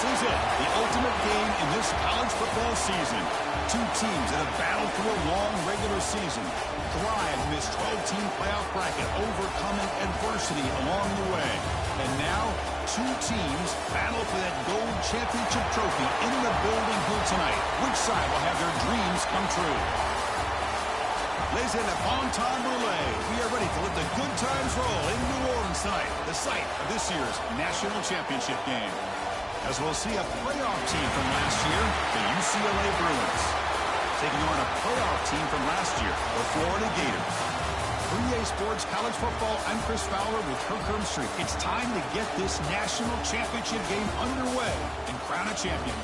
is it, the ultimate game in this college football season. Two teams that have battled through a long regular season, thrived in this 12-team playoff bracket, overcoming adversity along the way. And now, two teams battle for that gold championship trophy in the building here tonight. Which side will have their dreams come true? Ladies and gentlemen, time relay. We are ready to let the good times roll in New Orleans tonight, the site of this year's national championship game. As we'll see a playoff team from last year, the UCLA Bruins, taking on a playoff team from last year, the Florida Gators. For EA Sports College Football, I'm Chris Fowler with Kirk Herbstreit. It's time to get this national championship game underway and crown a champion.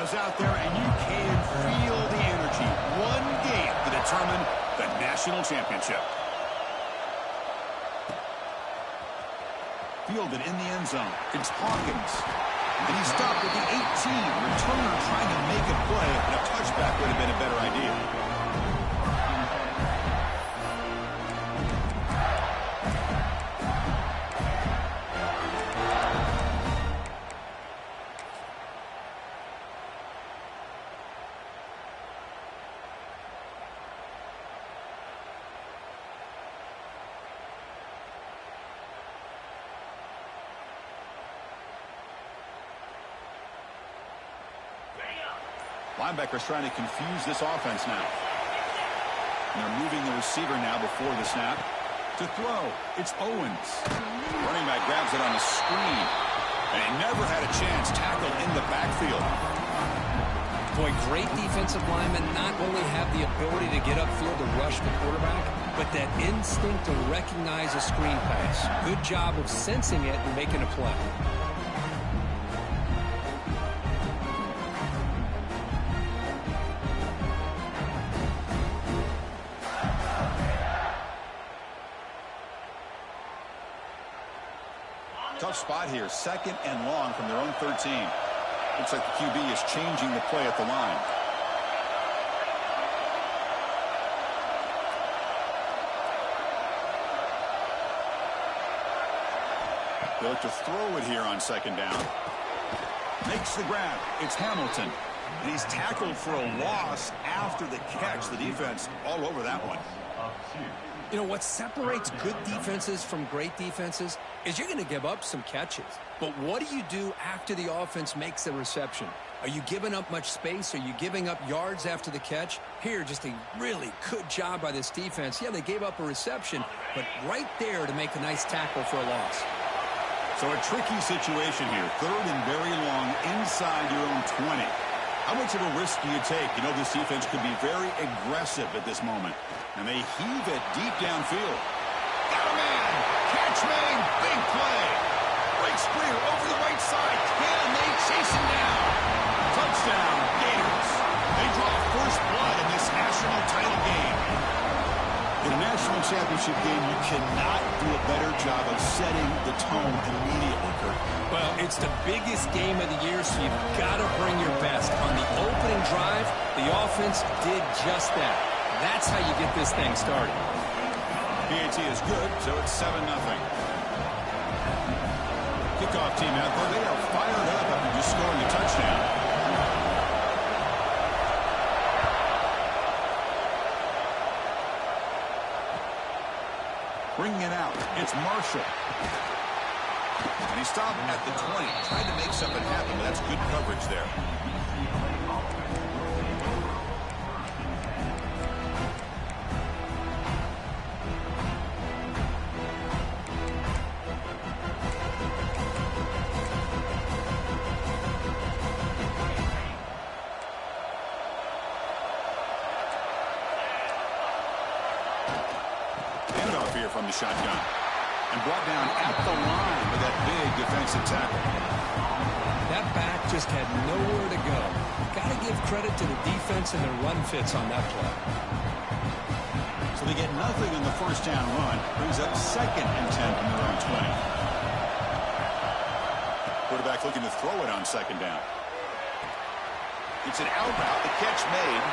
Out there, and you can feel the energy. One game to determine the national championship. Fielded in the end zone. It's Hawkins. And he stopped at the 18. Returner trying to make a play, and a touchback would have been a better idea. Linebackers trying to confuse this offense now. And they're moving the receiver now before the snap. To throw, it's Owens. Running back grabs it on the screen. And he never had a chance. Tackled in the backfield. Boy, great defensive linemen not only have the ability to get upfield to rush the quarterback, but that instinct to recognize a screen pass. Good job of sensing it and making a play. Tough spot here. Second and long from their own 13. Looks like the QB is changing the play at the line. They look to throw it here on second down. Makes the grab. It's Hamilton. And he's tackled for a loss after the catch. The defense all over that one. You know, what separates good defenses from great defenses is you're going to give up some catches. But what do you do after the offense makes the reception? Are you giving up much space? Are you giving up yards after the catch? Here, just a really good job by this defense. Yeah, they gave up a reception, but right there to make a nice tackle for a loss. So a tricky situation here. Third and very long inside your own 20. How much of a risk do you take? You know, this defense could be very aggressive at this moment. And they heave it deep downfield. Got a man. Catch made. Big play. Great screen over the right side. Can they chase him down? Touchdown, Gators. They draw first blood in this national title game. In a national championship game, you cannot do a better job of setting the tone immediately, Kurt. Well, it's the biggest game of the year, so you've got to bring your best. On the opening drive, the offense did just that. That's how you get this thing started. PAT is good, so it's 7-0. Kickoff team out there. They are fired up after just scoring a touchdown. Bringing it out. It's Marshall. And he stopped at the 20. Tried to make something happen, but that's good coverage there. From the shotgun and brought down at the line with that big defensive tackle. That back just had nowhere to go. Got to give credit to the defense and their run fits on that play. So they get nothing on the first down run. Brings up second and 10 from their own 20. looking to throw it on second down. It's an out route. The catch made.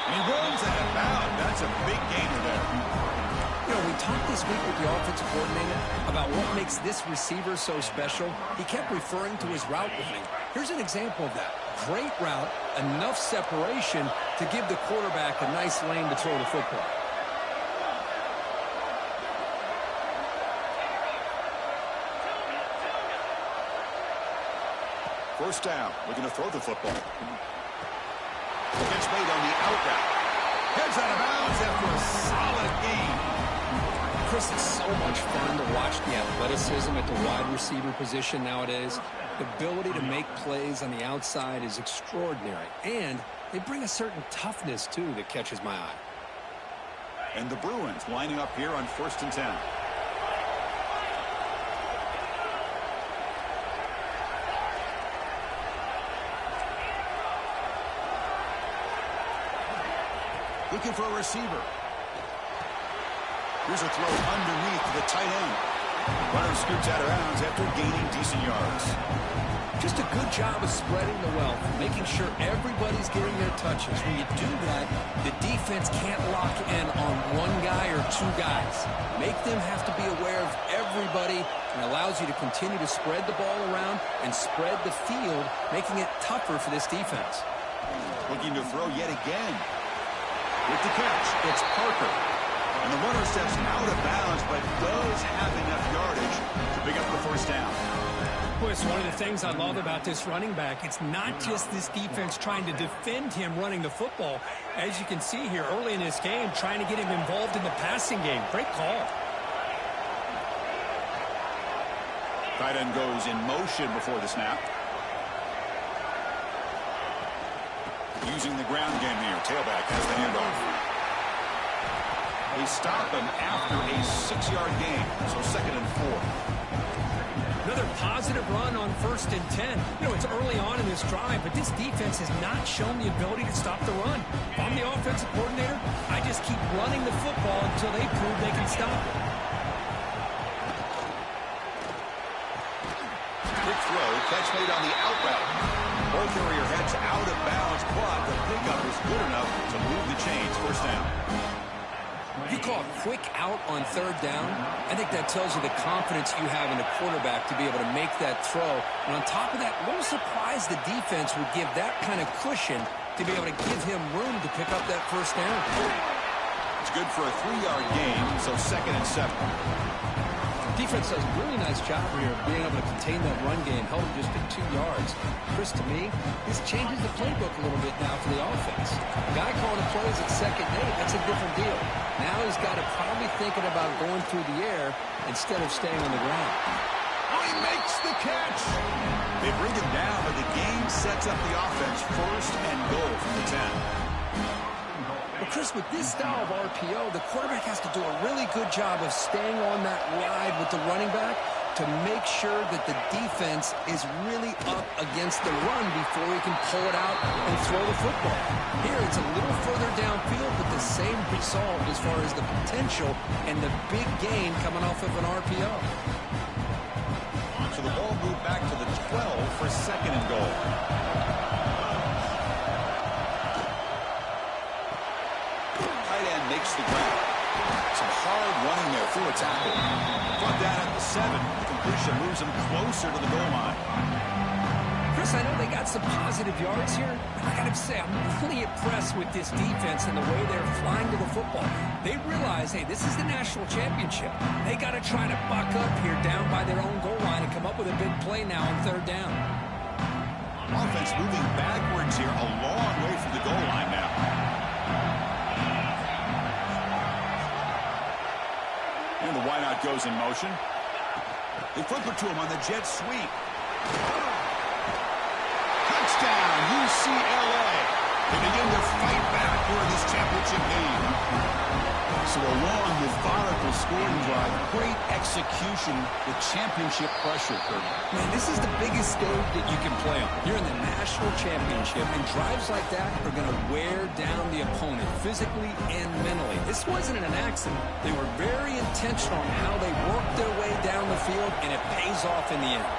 And he runs out of bounds. That's a big gainer there. You know, we talked this week with the offensive coordinator about what makes this receiver so special. He kept referring to his route running. Here's an example of that. Great route, enough separation to give the quarterback a nice lane to throw the football. First down, looking to throw the football. Gets made on the out route. Heads out of bounds after a solid gain. Chris, it's so much fun to watch the athleticism at the wide receiver position nowadays. The ability to make plays on the outside is extraordinary. And they bring a certain toughness, too, that catches my eye. And the Bruins lining up here on 1st and 10. Looking for a receiver. Here's a throw underneath to the tight end. Runner scoots out of bounds after gaining decent yards. Just a good job of spreading the wealth, making sure everybody's getting their touches. When you do that, the defense can't lock in on one guy or two guys. Make them have to be aware of everybody, and allows you to continue to spread the ball around and spread the field, making it tougher for this defense. Looking to throw yet again. With the catch, it's Parker. And the runner steps out of bounds, but does have enough yardage to pick up the first down. Boy, it's one of the things I love about this running back. It's not just this defense trying to defend him running the football. As you can see here early in this game, trying to get him involved in the passing game. Great call. Tight end goes in motion before the snap. Using the ground game here. Tailback has the handoff. They stop him after a 6-yard gain. So 2nd and 4. Another positive run on 1st and 10. You know, it's early on in this drive, but this defense has not shown the ability to stop the run. If I'm the offensive coordinator, I just keep running the football until they prove they can stop it. Quick throw. Catch made on the out route. Ball carrier heads out of bounds, but the pickup is good enough to move the chains. First down. You call a quick out on 3rd down. I think that tells you the confidence you have in the quarterback to be able to make that throw. And on top of that, a little surprised the defense would give that kind of cushion to be able to give him room to pick up that first down. It's good for a 3-yard gain, so 2nd and 7. Defense does a really nice job here of being able to contain that run game, held him just at 2 yards. Chris, to me, this changes the playbook a little bit now for the offense. Guy calling the plays at 2nd and 8, that's a different deal. Now he's got to probably thinking about going through the air instead of staying on the ground. Oh, he makes the catch. They bring him down, but the game sets up the offense 1st and goal from the 10. But Chris, with this style of RPO, the quarterback has to do a really good job of staying on that ride with the running back to make sure that the defense is really up against the run before he can pull it out and throw the football. Here, it's a little further downfield, but the same result as far as the potential and the big gain coming off of an RPO. So the ball moved back to the 12 for 2nd and goal. Makes the ground. Some hard running there through a tackle. Brought down at the 7. The completion moves him closer to the goal line. Chris, I know they got some positive yards here, but I got to say, I'm really impressed with this defense and the way they're flying to the football. They realize, hey, this is the national championship. They got to try to buck up here down by their own goal line and come up with a big play now on 3rd down. Offense moving backwards here, a long way from the goal line now. And the wideout goes in motion. They flip it to him on the jet sweep. Touchdown, UCLA. They begin to fight back here in this championship game. So a long, methodical scoring drive. Great execution with championship pressure, Kurt. Man, this is the biggest stage that you can play on. You're in the national championship, and drives like that are going to wear down the opponent physically and mentally. This wasn't an accident. They were very intentional on how they worked their way down the field, and it pays off in the end.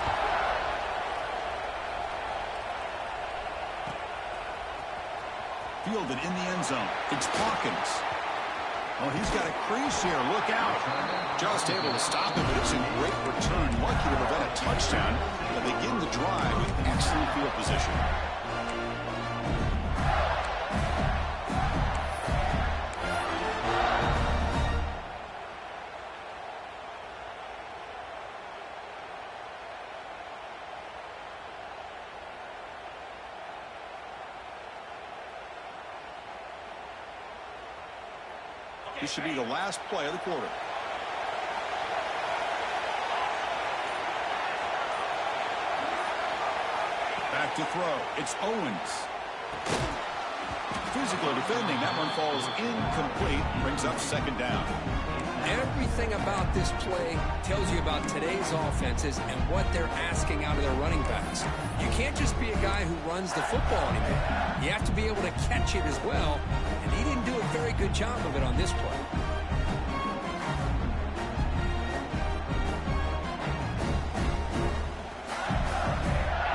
fielded in the end zone. It's Hawkins. Well, he's got a crease here. Look out. Just able to stop it, but it's a great return. Lucky to prevent a touchdown. But they begin the drive with excellent field position. This should be the last play of the quarter. Back to throw. It's Owens. Physical defending. That one falls incomplete. Brings up second down. Everything about this play tells you about today's offenses and what they're asking out of their running backs. You can't just be a guy who runs the football anymore. You have to be able to catch it as well, and he didn't do a very good job of it on this play.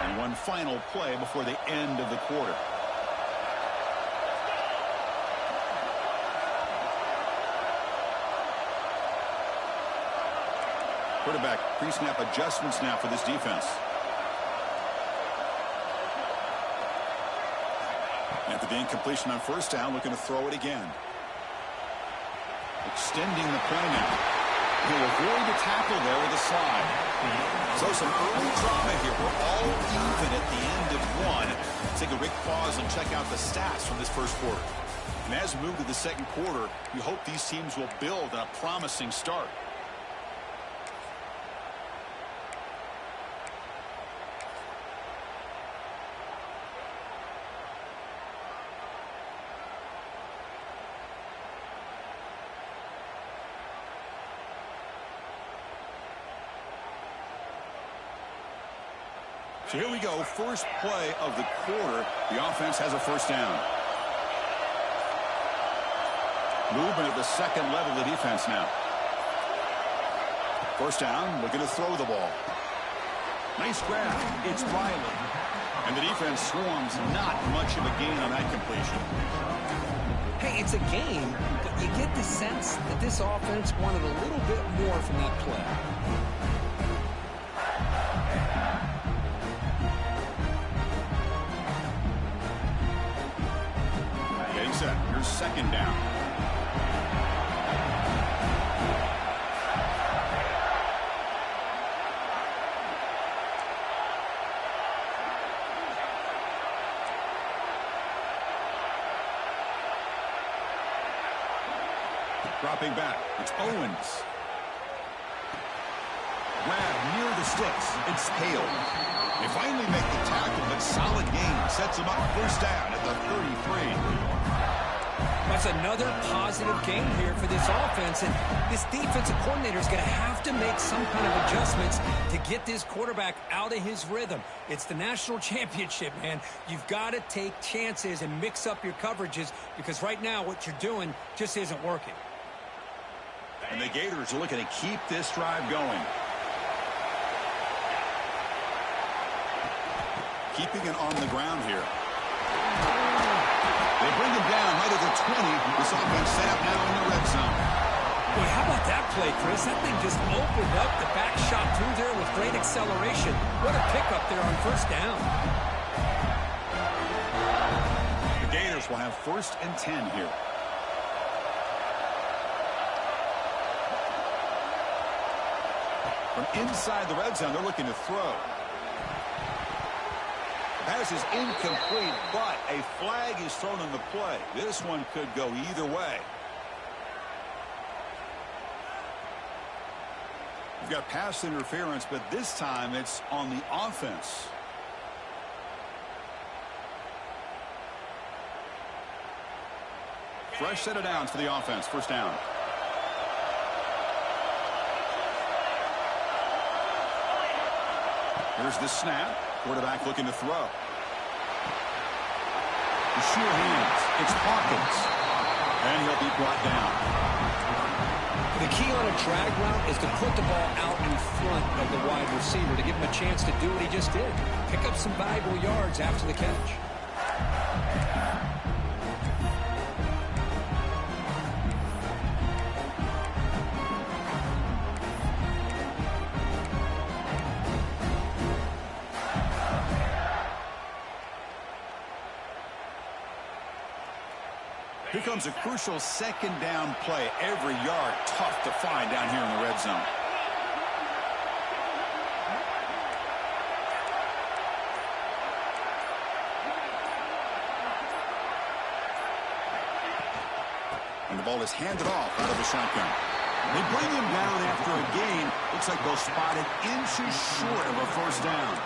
And one final play before the end of the quarter. Quarterback pre-snap adjustments now for this defense. After the incompletion on first down, looking to throw it again. Extending the play now. He'll avoid the tackle there with a slide. So some early drama here. We're all even at the end of one. Take a quick pause and check out the stats from this first quarter. And as we move to the second quarter, we hope these teams will build a promising start. So here we go, first play of the quarter. The offense has a first down. Movement at the second level of the defense now. First down, looking to throw the ball. Nice grab. It's Riley. And the defense swarms, not much of a gain on that completion. Hey, it's a game, but you get the sense that this offense wanted a little bit more from that play. Here's second down. Dropping back. It's Owens. Grab near the sticks. It's Hale. They finally make the tackle, but solid gain. Sets them up first down at the 33. That's another positive game here for this offense, and this defensive coordinator is going to have to make some kind of adjustments to get this quarterback out of his rhythm. It's the national championship, man. You've got to take chances and mix up your coverages because right now what you're doing just isn't working. And the Gators are looking to keep this drive going. Keeping it on the ground here. They bring him down right at the 20. This offense set up now in the red zone. Boy, how about that play, Chris? That thing just opened up the back shot through there with great acceleration. What a pickup there on first down. The Gators will have 1st and 10 here. From inside the red zone, they're looking to throw. Pass is incomplete, but a flag is thrown on the play. This one could go either way. We've got pass interference, but this time it's on the offense. Fresh set of downs for the offense. First down. Here's the snap. Quarterback looking to throw. The sure hands. It's Hawkins. And he'll be brought down. The key on a drag route is to put the ball out in front of the wide receiver to give him a chance to do what he just did. Pick up some valuable yards after the catch. Here comes a crucial second down play. Every yard tough to find down here in the red zone. And the ball is handed off out of the shotgun. They bring him down after a gain. Looks like they'll spot it inches short of a first down.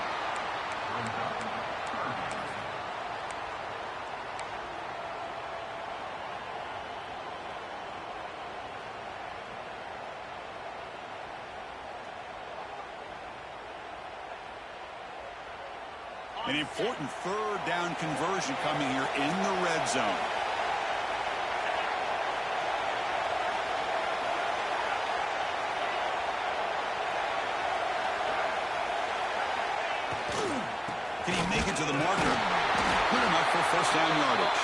An important third down conversion coming here in the red zone. Can he make it to the marker? Good enough for first down yardage.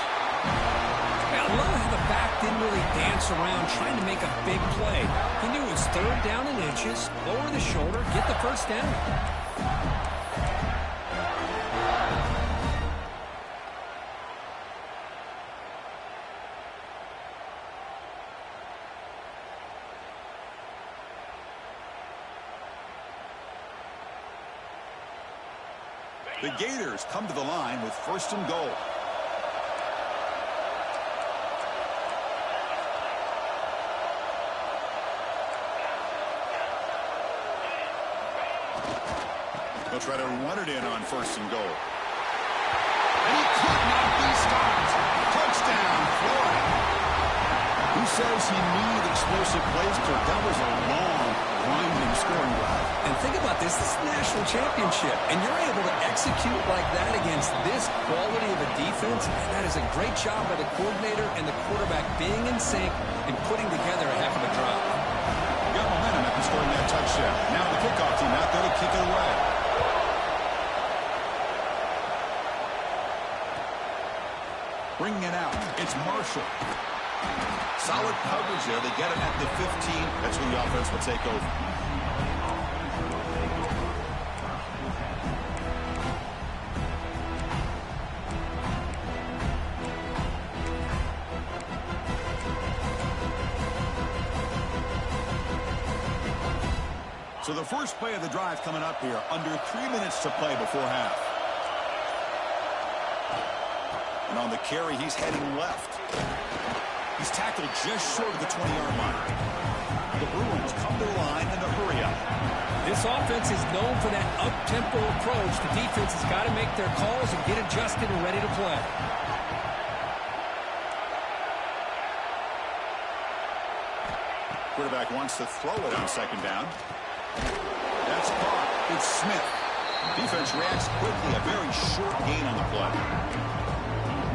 I love how the back didn't really dance around trying to make a big play. He knew it was third down in inches, lower the shoulder, get the first down. The Gators come to the line with first and goal. They'll try to run it in on first and goal. And he could not be stopped. Touchdown, Florida. Who says he needed explosive plays? Because that was a long, winding scoring drive. And think about this. This is the national championship. And you're able to execute like that against this quality of a defense. And that is a great job by the coordinator and the quarterback being in sync and putting together a heck of a drive. Got momentum after scoring that touchdown. Now the kickoff team out there to kick it away. Bringing it out. It's Marshall. Solid coverage there. They get him at the 15. That's where the offense will take over. So the first play of the drive coming up here. Under 3 minutes to play before half. And on the carry, he's heading left. He's tackled just short of the 20-yard line. The Bruins come to the line in a hurry up. This offense is known for that up-tempo approach. The defense has got to make their calls and get adjusted and ready to play. Quarterback wants to throw it on second down. That's caught. It's Smith. Defense reacts quickly. A very short gain on the play.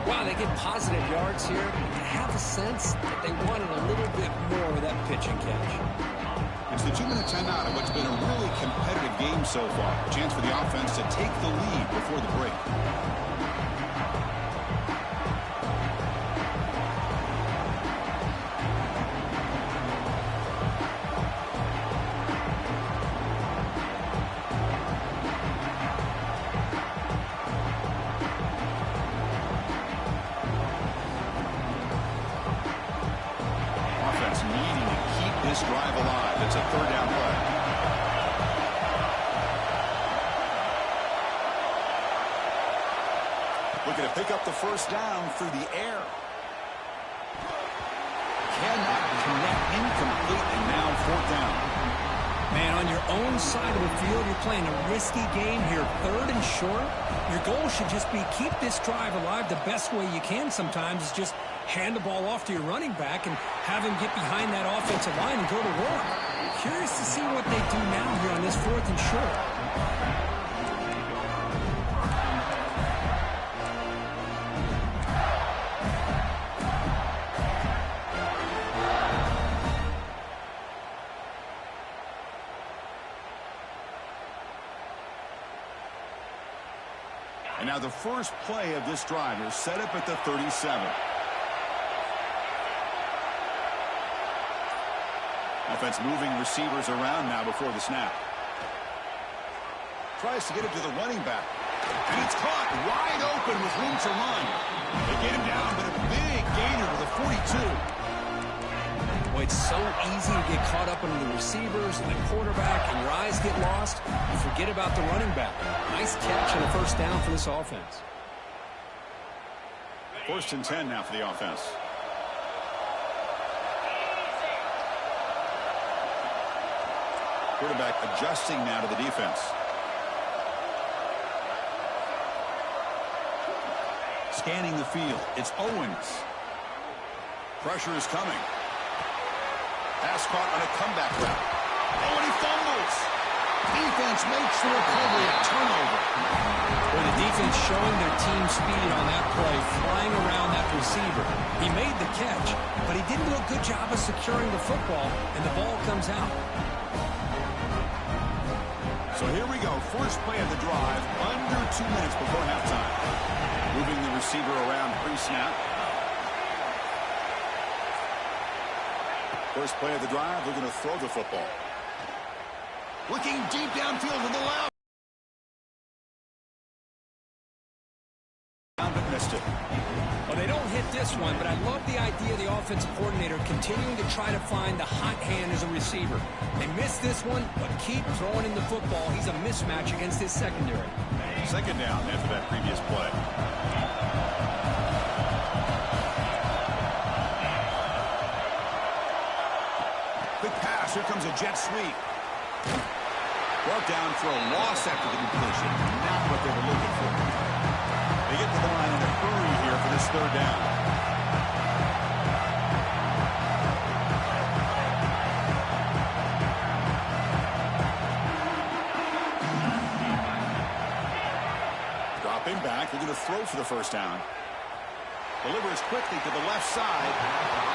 Wow, they get positive yards here. I have a sense that they wanted a little bit more with that pitch and catch. It's the 2-minute timeout of what's been a really competitive game so far. A chance for the offense to take the lead before the break. Drive alive. It's a third down play. Looking to pick up the first down through the air. Cannot connect, incomplete, and now fourth down. Man, on your own side of the field, you're playing a risky game here, third and short. Your goal should just be keep this drive alive the best way you can sometimes is just hand the ball off to your running back and have him get behind that offensive line and go to work. Curious to see what they do now here on this fourth and short. And now the first play of this drive is set up at the 37. Offense moving receivers around now before the snap. Tries to get it to the running back. And it's caught wide open with room to run. They get him down, but a big gainer to the 42. Boy, it's so easy to get caught up under the receivers and the quarterback, and your eyes get lost. You forget about the running back. Nice catch and a first down for this offense. 1st and 10 now for the offense. Quarterback adjusting now to the defense. Scanning the field. It's Owens. Pressure is coming. Pass caught on a comeback route. Oh, and he fumbles. Defense makes the recovery. A turnover. Well, the defense showing their team speed on that play, flying around that receiver. He made the catch, but he didn't do a good job of securing the football, and the ball comes out. So here we go. First play of the drive. Under 2 minutes before halftime. Moving the receiver around pre-snap. First play of the drive, we're going to throw the football. Looking deep downfield to the left. But missed it. Well, they don't hit this one, but I love the idea of the offensive coordinator continuing to try to find the hot hand as a receiver. They missed this one, but keep throwing in the football. He's a mismatch against his secondary. Second down after that previous play. Quick pass. Here comes a jet sweep. Brought down for a loss after the completion. Not what they were looking for. They get to the line in a hurry here for this 3rd down. Dropping back. They're going to throw for the first down. Delivers quickly to the left side.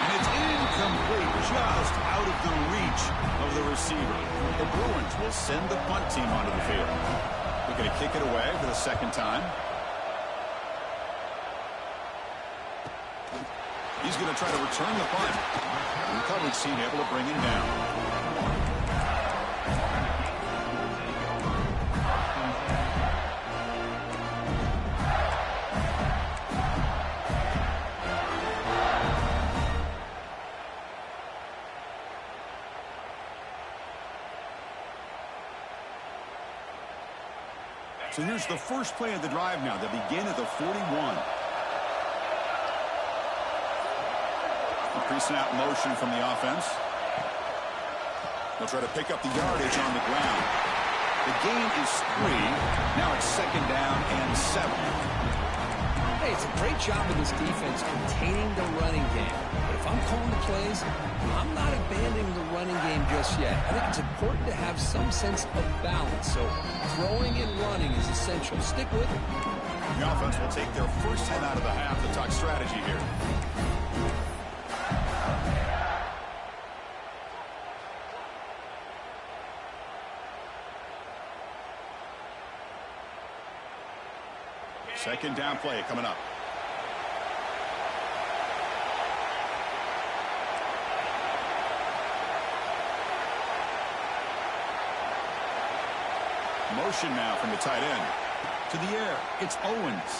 And it's incomplete. Just out of the reach of the receiver. The Bruins will send the punt team onto the field. They're going to kick it away for the 2nd time. He's going to try to return the punt. The coverage team able to bring him down. So here's the first play of the drive now. They begin at the 41. Pre-snap motion from the offense. They'll try to pick up the yardage on the ground. The gain is 3. Now it's 2nd down and 7. Hey, it's a great job of this defense containing the running game. But if I'm calling the plays, I'm not abandoning the running game just yet. I think it's important to have some sense of balance. So throwing and running is essential. Stick with it. The offense will take their first time out of the half to talk strategy here. Second down play coming up. Motion now from the tight end. To the air. It's Owens.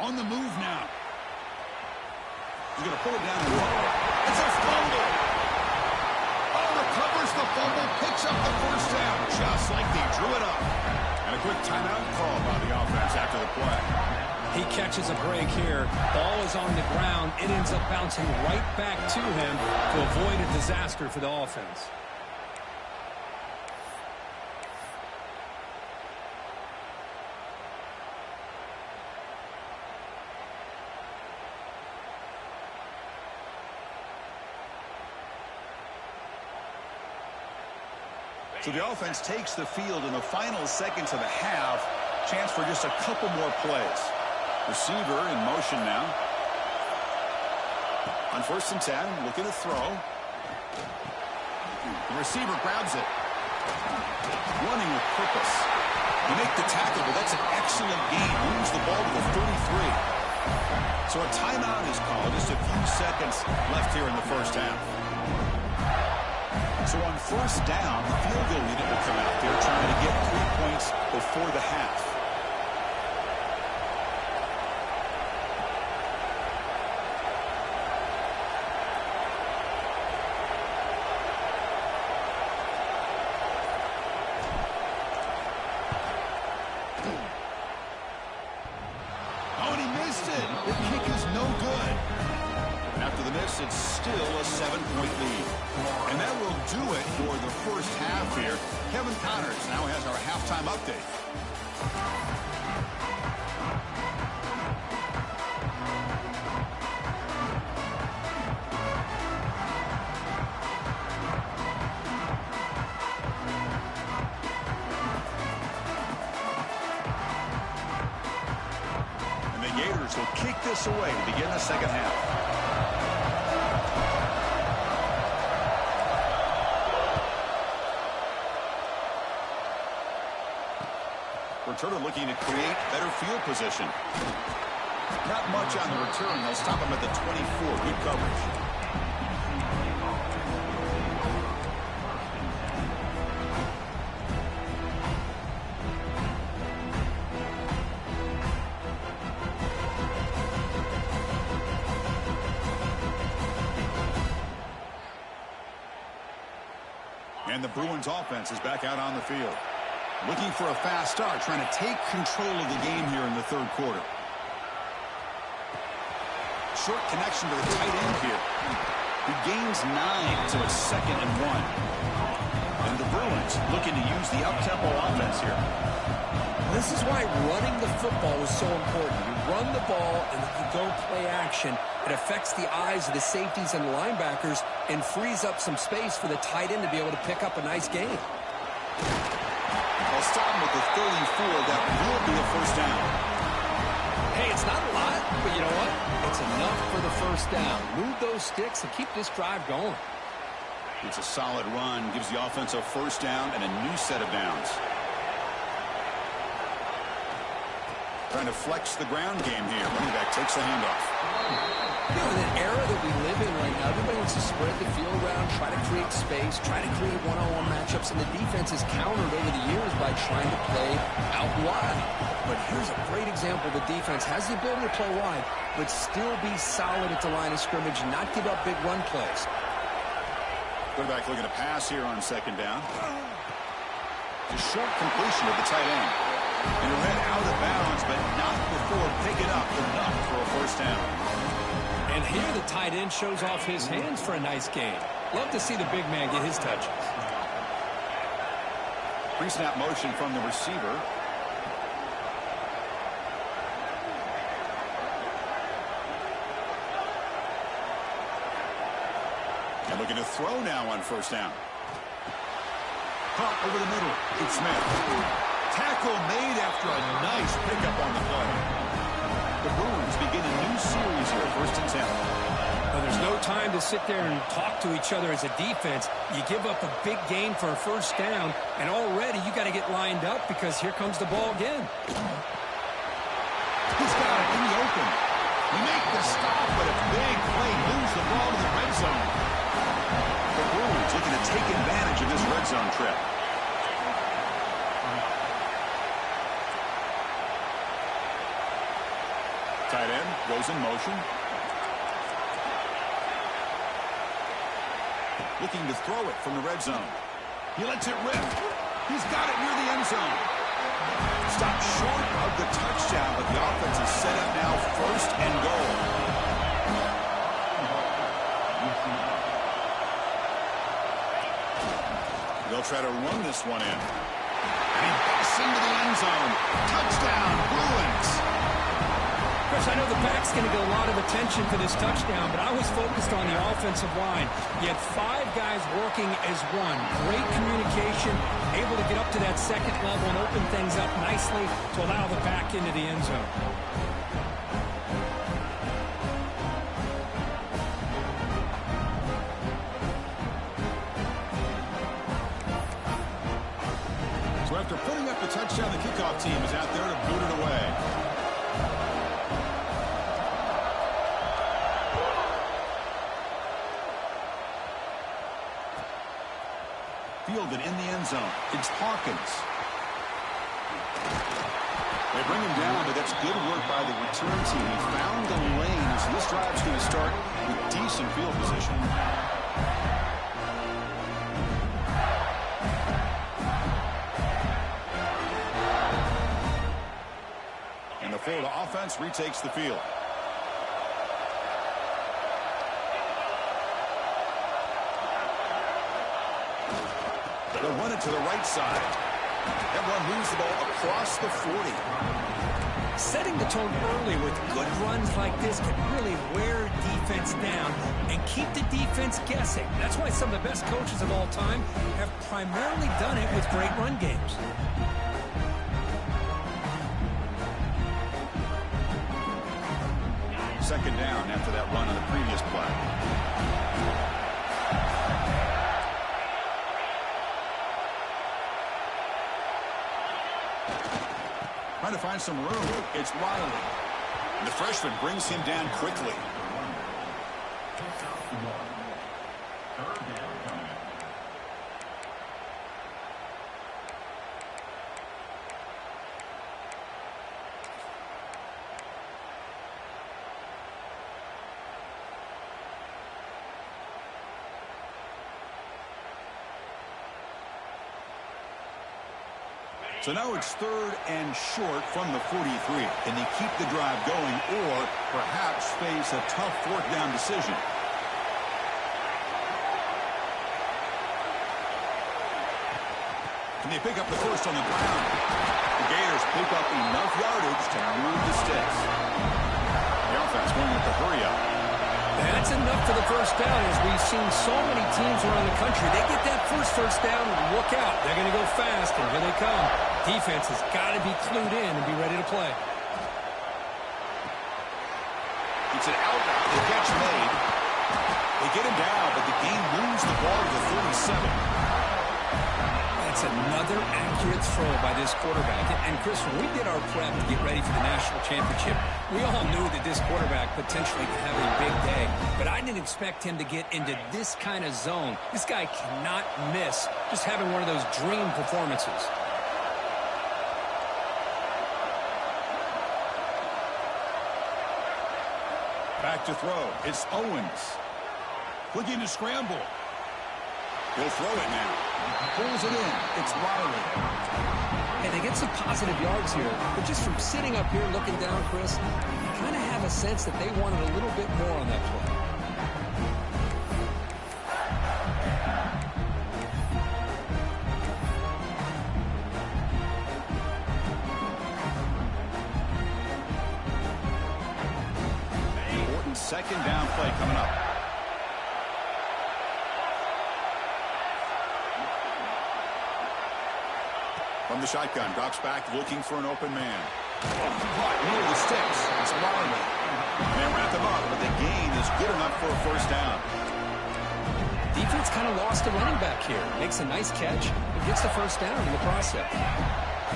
On the move now. He's going to pull it down and roll. It's a fumble. Oh, recovers the fumble. Picks up the first down. Just like they drew it up. And a quick timeout call by the offense after the play. He catches a break here. Ball is on the ground. It ends up bouncing right back to him to avoid a disaster for the offense. So the offense takes the field in the final seconds of the half. Chance for just a couple more plays. Receiver in motion now. On 1st and 10, looking to throw. The receiver grabs it. Running with purpose. You make the tackle, but that's an excellent gain. Moves the ball to the 33. So a timeout is called. Just a few seconds left here in the first half. So on 1st down, the field goal unit will come out there trying to get 3 points before the half. and he missed it. The kick is no good. After the miss, it's still a 7-point lead. And that will do it for the first half here. Kevin Connors now has our halftime update. And the Gators will kick this away to begin the second half. Returner looking to create better field position. Not much on the return. They'll stop him at the 24. Good coverage. And the Bruins offense is back out on the field. Looking for a fast start, trying to take control of the game here in the third quarter. Short connection to the tight end here. He gains 9, so it's 2nd and 1. And the Bruins looking to use the up-tempo offense here. This is why running the football is so important. You run the ball and you go play action. It affects the eyes of the safeties and the linebackers and frees up some space for the tight end to be able to pick up a nice gain. They'll stop him with the 34. That will be a first down. Hey, it's not a lot, but you know what? It's enough for the first down. Move those sticks and keep this drive going. It's a solid run. Gives the offense a first down and a new set of downs. Trying to flex the ground game here. Running back takes the handoff. You know, in an era that we live in right now, everybody wants to spread the field around, try to create space, try to create one-on-one matchups, and the defense has countered over the years by trying to play out wide. But here's a great example. The defense has the ability to play wide, but still be solid at the line of scrimmage and not give up big run plays. Quarterback looking to pass here on 2nd down. A short completion of the tight end. And it went out of bounds, but not before picking up enough for a first down. And here the tight end shows off his hands for a nice gain. Love to see the big man get his touches. Pre-snap motion from the receiver. And looking to throw now on first down. Caught over the middle. It's Smith. Tackle made after a nice pickup on the play. The Bruins begin a new series here, 1st and 10. Well, there's no time to sit there and talk to each other as a defense. You give up a big gain for a first down, and already you got to get lined up because here comes the ball again. He's got it in the open. We make the stop, but a big play moves the ball to the red zone. The Bruins looking to take advantage of this red zone trip. Tight end goes in motion. Looking to throw it from the red zone. He lets it rip. He's got it near the end zone. Stopped short of the touchdown, but the offense is set up now 1st and goal. They'll try to run this one in. And he busts into the end zone. Touchdown, Bruins. Chris, I know the back's going to get a lot of attention for this touchdown, but I was focused on the offensive line. You had 5 guys working as one. Great communication, able to get up to that 2nd level and open things up nicely to allow the back into the end zone. So after putting up the touchdown, the kickoff team is out there to boot it away. Fielded in the end zone. It's Hawkins. They bring him down, but that's good work by the return team. He found the lane, so this drive's going to start with decent field position. And the Florida offense retakes the field. They'll run it to the right side. Everyone moves the ball across the 40. Setting the tone early with good runs like this can really wear defense down and keep the defense guessing. That's why some of the best coaches of all time have primarily done it with great run games. Second down after that run on the previous play. Trying to find some room. It's Riley. And the freshman brings him down quickly. So now it's 3rd and short from the 43. Can they keep the drive going or perhaps face a tough 4th down decision? Can they pick up the first on the ground? The Gators pick up enough yardage to move the sticks. The offense going with the hurry up. That's enough for the first down. As we've seen so many teams around the country, they get that first down, look out. They're going to go fast, and here they come. Defense has got to be clued in and be ready to play. It's an out. The catch made. They get him down, but the game moves the ball to the 37. That's another accurate throw by this quarterback. And, Chris, when we did our prep to get ready for the national championship, we all knew that this quarterback potentially could have a big day. But I didn't expect him to get into this kind of zone. This guy cannot miss just having one of those dream performances. Back to throw. It's Owens. Looking to scramble. He'll throw it now. Pulls it in. It's Riley. And they get some positive yards here. But just from sitting up here looking down, Chris, you kind of have a sense that they wanted a little bit more on that play. Important second down play coming up. From the shotgun, drops back, looking for an open man. Near the sticks. It's Riley. They wrap him up, but the gain is good enough for a first down. Defense kind of lost a running back here. Makes a nice catch and gets the first down in the process.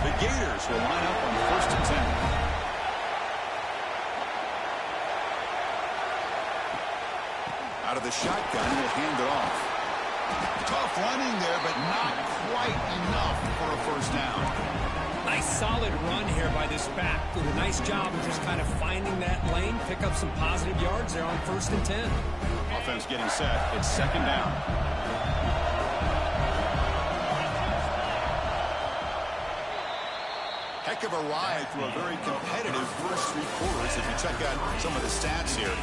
The Gators will line up on 1st and 10. Out of the shotgun, he'll hand it off. Tough running there, but not quite enough for a first down. Nice solid run here by this back. Did a nice job of just kind of finding that lane, pick up some positive yards there on 1st and 10. Offense getting set. It's second down. Heck of a ride through a very competitive first 3 quarters. If you check out some of the stats here,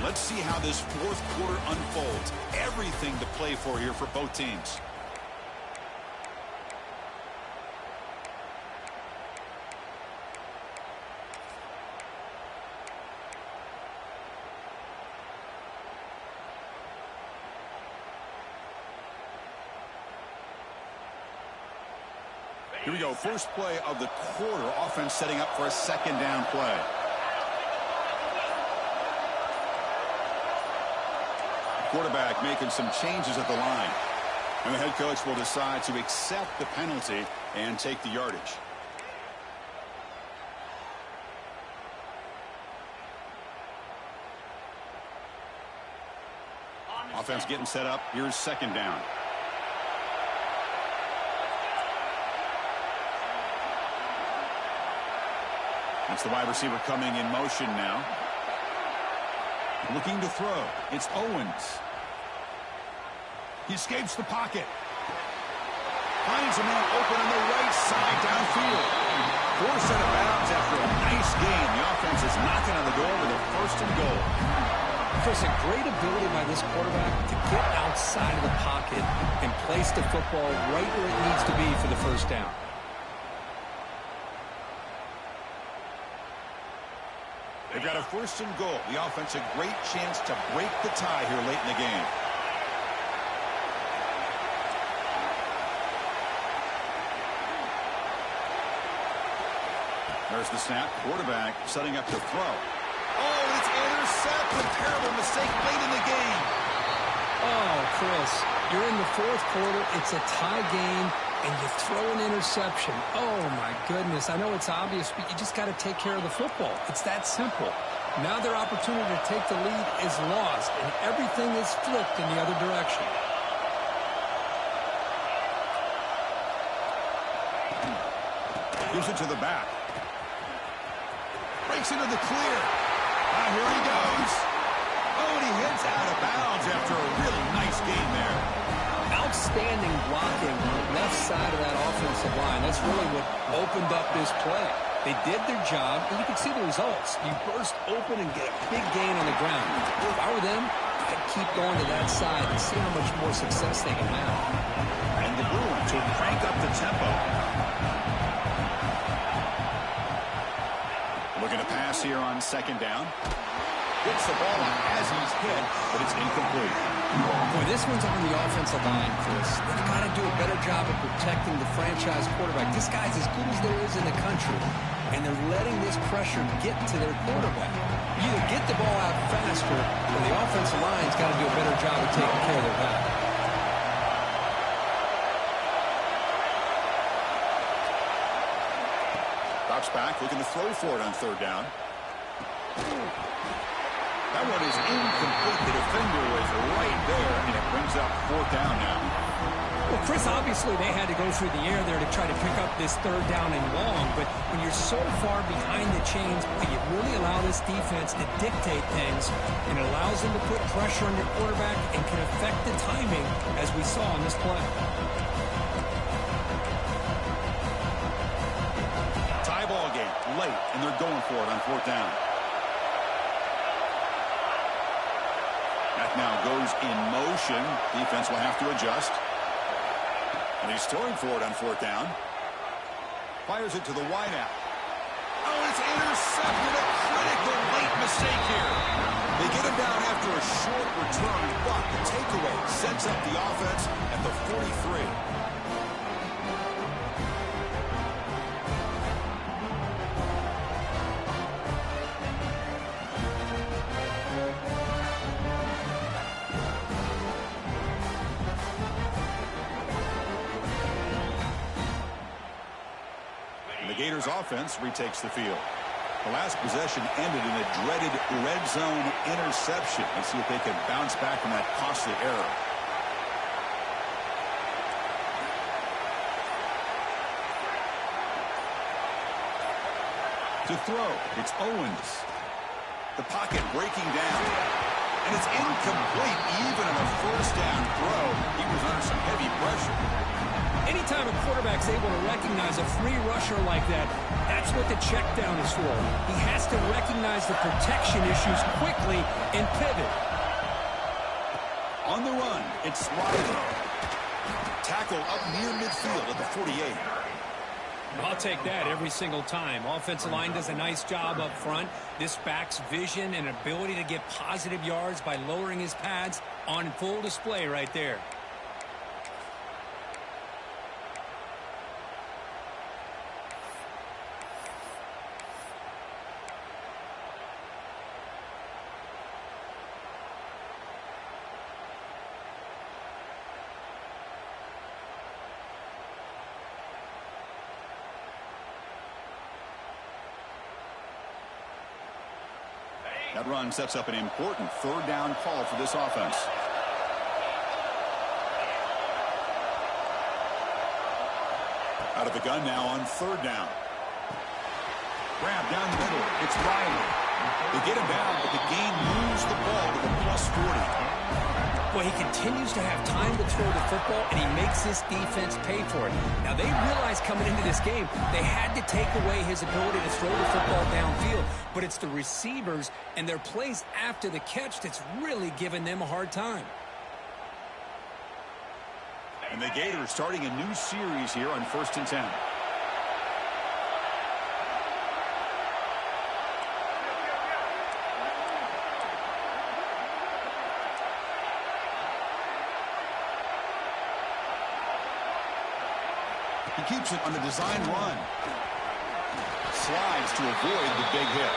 let's see how this 4th quarter unfolds. Everything to play for here for both teams. Here we go. First play of the quarter. Offense setting up for a second down play. Quarterback making some changes at the line. And the head coach will decide to accept the penalty and take the yardage. Offense getting set up. Here's second down. It's the wide receiver coming in motion now. Looking to throw. It's Owens. He escapes the pocket. Finds a man open on the right side downfield. Forced out of bounds after a nice gain. The offense is knocking on the door with a first and goal. Chris, a great ability by this quarterback to get outside of the pocket and place the football right where it needs to be for the first down. They've got a first and goal. The offense a great chance to break the tie here late in the game. There's the snap. Quarterback setting up to throw. Oh, it's intercepted. Terrible mistake late in the game. Oh, Chris, you're in the fourth quarter. It's a tie game, and you throw an interception. Oh, my goodness. I know it's obvious, but you just got to take care of the football. It's that simple. Now their opportunity to take the lead is lost, and everything is flipped in the other direction. Gives it to the back. Breaks into the clear. Here he goes. Oh, and he hits out of bounds after a really nice game there. Outstanding blocking on the left side of that offensive line. That's really what opened up this play. They did their job, and you can see the results. You burst open and get a big gain on the ground. If I were them, I'd keep going to that side and see how much more success they can have. And the Bruins will crank up the tempo. Looking to pass here on second down. Gets the ball as he's hit, but it's incomplete. Boy, this one's on the offensive line, Chris. They've got to do a better job of protecting the franchise quarterback. This guy's as good as there is in the country, and they're letting this pressure get to their quarterback. You either get the ball out faster, or the offensive line's got to do a better job of taking care of their guy. Drops back, looking to throw for it on third down. That one is incomplete. The defender was right there, and it brings up fourth down now. Well, Chris, obviously they had to go through the air there to try to pick up this third down and long, but when you're so far behind the chains, you really allow this defense to dictate things, and it allows them to put pressure on your quarterback and can affect the timing, as we saw on this play. Tie ball game late, and they're going for it on fourth down. That now goes in motion. Defense will have to adjust. And he's throwing for it on fourth down. Fires it to the wideout. Oh, it's intercepted. A critical late mistake here. They get him down after a short return, but the takeaway sets up the offense at the 43. The Gators offense retakes the field. The last possession ended in a dreaded red zone interception. Let's see if they can bounce back from that costly error. To throw, it's Owens. The pocket breaking down. And it's incomplete even on a first down throw. He was under some heavy pressure. Anytime a quarterback's able to recognize a free rusher like that, that's what the check down is for. He has to recognize the protection issues quickly and pivot. On the run, it's Riley. Tackle up near midfield at the 48. I'll take that every single time. Offensive line does a nice job up front. This back's vision and ability to get positive yards by lowering his pads on full display right there. That run sets up an important third down call for this offense. Out of the gun now on third down. Grab down the middle. It's Riley. They get him down, but the game moves the ball to the +40. Well, he continues to have time to throw the football, and he makes this defense pay for it. Now, they realized coming into this game they had to take away his ability to throw the football downfield, but it's the receivers and their plays after the catch that's really giving them a hard time. And the Gators starting a new series here on 1st and 10. He keeps it on the design run. Slides to avoid the big hit.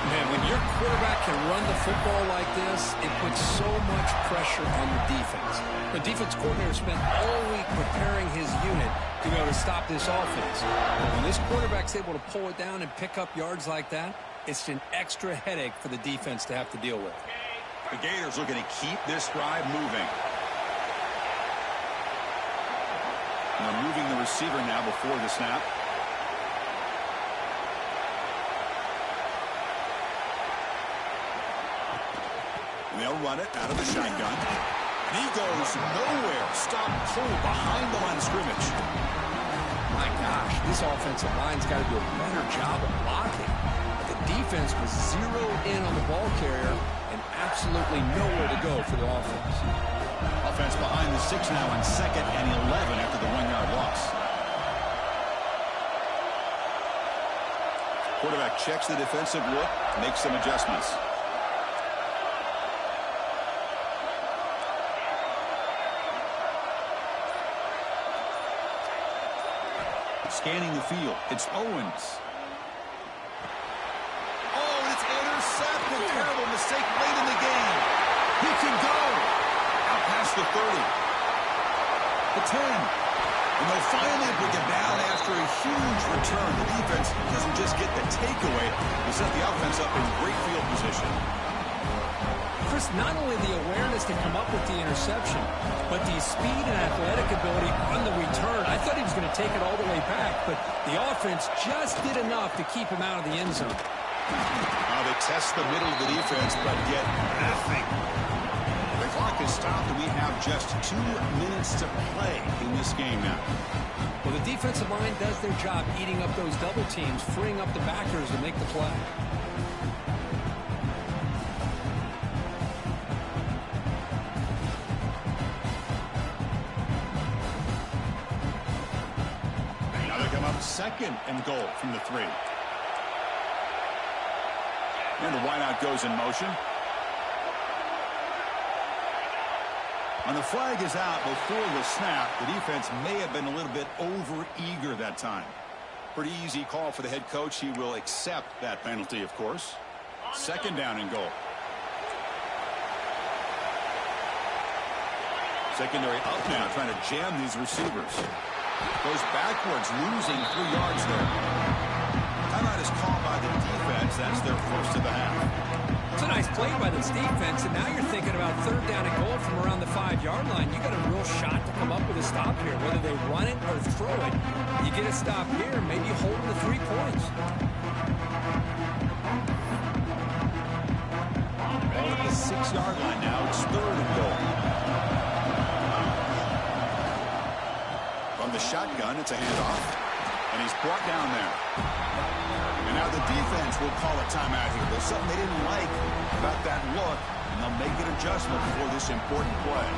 Man, when your quarterback can run the football like this, it puts so much pressure on the defense. The defense coordinator spent all week preparing his unit to be able to stop this offense. But when this quarterback's able to pull it down and pick up yards like that, it's an extra headache for the defense to have to deal with. The Gators looking to keep this drive moving. And they're moving the receiver now before the snap. And they'll run it out of the shotgun. And he goes nowhere. Stop pull behind the line of scrimmage. My gosh, this offensive line's got to do a better job of blocking. The defense was zeroed in on the ball carrier and absolutely nowhere to go for the offense. Offense behind the 6 now on 2nd and 11 after the 1-yard loss. Quarterback checks the defensive look, makes some adjustments. Scanning the field, it's Owens. Oh, and it's intercepted. Terrible mistake late in the game. He can go. Out past the 30. The 10. And they'll finally bring it down after a huge return. The defense doesn't just get the takeaway. They set the offense up in great field position. Chris, not only the awareness to come up with the interception, but the speed and athletic ability on the return. I thought he was going to take it all the way back, but the offense just did enough to keep him out of the end zone. Now they test the middle of the defense, but get nothing. The clock is stopped, and we have just 2 minutes to play in this game now. Well, the defensive line does their job eating up those double teams, freeing up the backers to make the play. Now they come up 2nd and goal from the 3. And the wideout goes in motion. And the flag is out before the snap. The defense may have been a little bit over-eager that time. Pretty easy call for the head coach. He will accept that penalty, of course. 2nd down and goal. Secondary up now, trying to jam these receivers. Goes backwards, losing 3 yards there. Timeout is called by the defense. That's their first of the half. It's a nice play by this defense, and now you're thinking about 3rd down and goal from around the 5-yard line. You got a real shot to come up with a stop here. Whether they run it or throw it, you get a stop here, maybe hold them to 3 points. Ball at the 6-yard line now. It's 3rd and goal. From the shotgun, it's a handoff, and he's brought down there. And now the defense will call a timeout here. There's something they didn't like about that look, and they'll make an adjustment for this important play.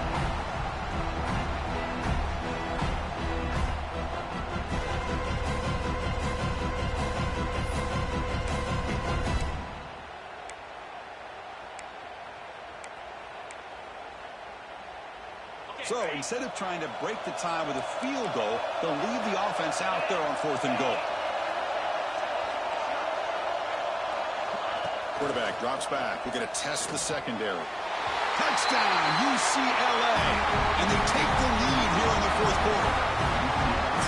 So instead of trying to break the tie with a field goal, they'll leave the offense out there on 4th and goal. Quarterback drops back. We're going to test the secondary. Touchdown, UCLA. And they take the lead here in the 4th quarter.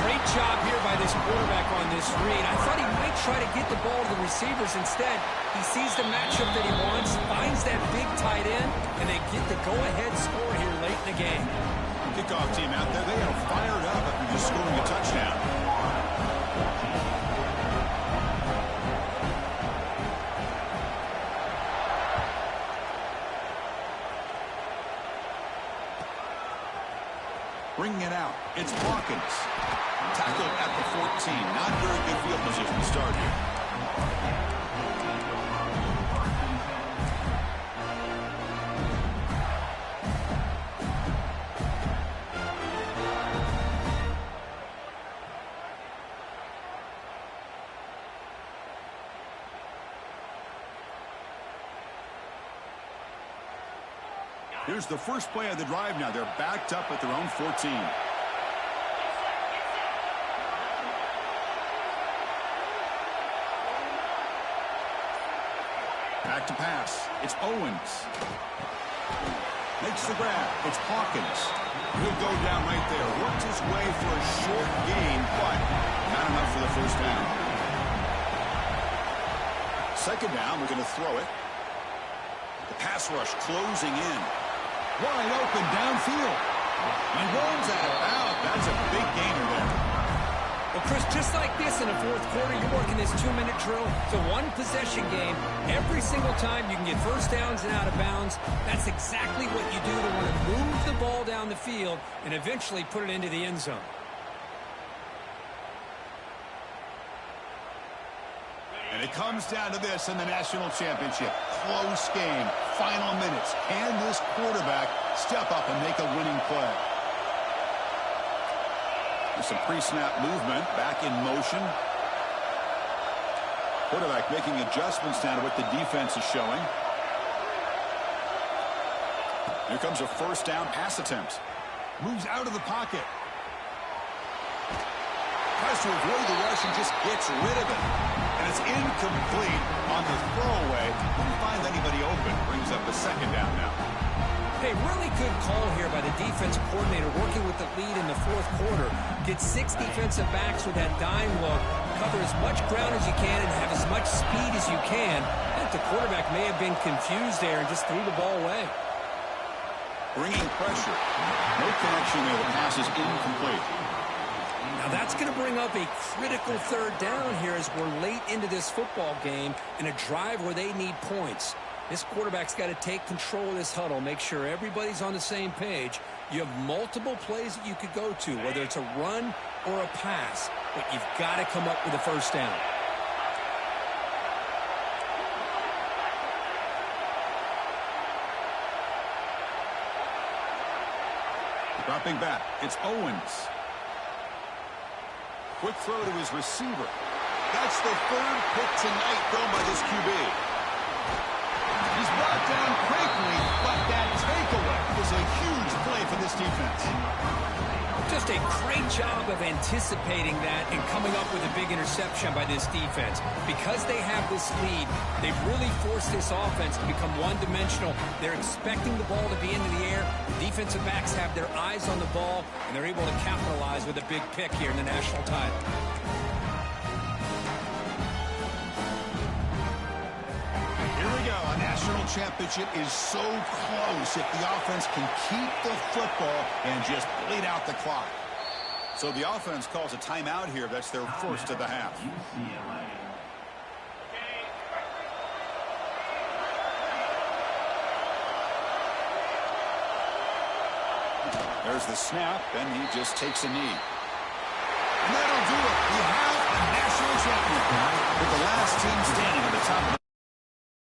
Great job here by this quarterback on this read. I thought he might try to get the ball to the receivers. Instead, he sees the matchup that he wants, finds that big tight end, and they get the go-ahead score here late in the game. Kickoff team out there. They are fired up after just scoring a touchdown. Bringing it out. It's Hawkins. Tackled at the 14. Not very good field position to start here. Here's the first play of the drive now. They're backed up at their own 14. Back to pass. It's Owens. Makes the grab. It's Hawkins. He'll go down right there. Worked his way for a short gain, but not enough for the first down. Second down, we're going to throw it. The pass rush closing in. Wide open downfield. He runs out. That's a big gainer there. Well, Chris, just like this in the fourth quarter, you're working this 2-minute drill. It's a one-possession game. Every single time you can get first downs and out of bounds. That's exactly what you do to want to move the ball down the field and eventually put it into the end zone. And it comes down to this in the national championship. Close game. Final minutes. Can this quarterback step up and make a winning play? There's some pre-snap movement. Back in motion. Quarterback making adjustments down to what the defense is showing. Here comes a first down pass attempt. Moves out of the pocket. Tries to avoid the rush and just gets rid of it. And it's incomplete on the throwaway. Couldn't find anybody open. Brings up the second down now. Hey, really good call here by the defensive coordinator working with the lead in the fourth quarter. Get 6 defensive backs with that dime look. Cover as much ground as you can and have as much speed as you can. I think the quarterback may have been confused there and just threw the ball away. Bringing pressure. No connection there. The pass is incomplete. Now that's going to bring up a critical third down here as we're late into this football game in a drive where they need points. This quarterback's got to take control of this huddle, make sure everybody's on the same page. You have multiple plays that you could go to, whether it's a run or a pass, but you've got to come up with a first down. Dropping back, it's Owens. Quick throw to his receiver. That's the third pick tonight thrown by this QB. He's brought down quickly, but that takeaway was a huge play for this defense. Just a great job of anticipating that and coming up with a big interception by this defense. Because they have this lead, they've really forced this offense to become one-dimensional. They're expecting the ball to be into the air. Defensive backs have their eyes on the ball, and they're able to capitalize with a big pick here in the national title. Here we go. A national championship is so close if the offense can keep the football and just bleed out the clock. So the offense calls a timeout here. That's their first of the half. There's the snap, and he just takes a knee.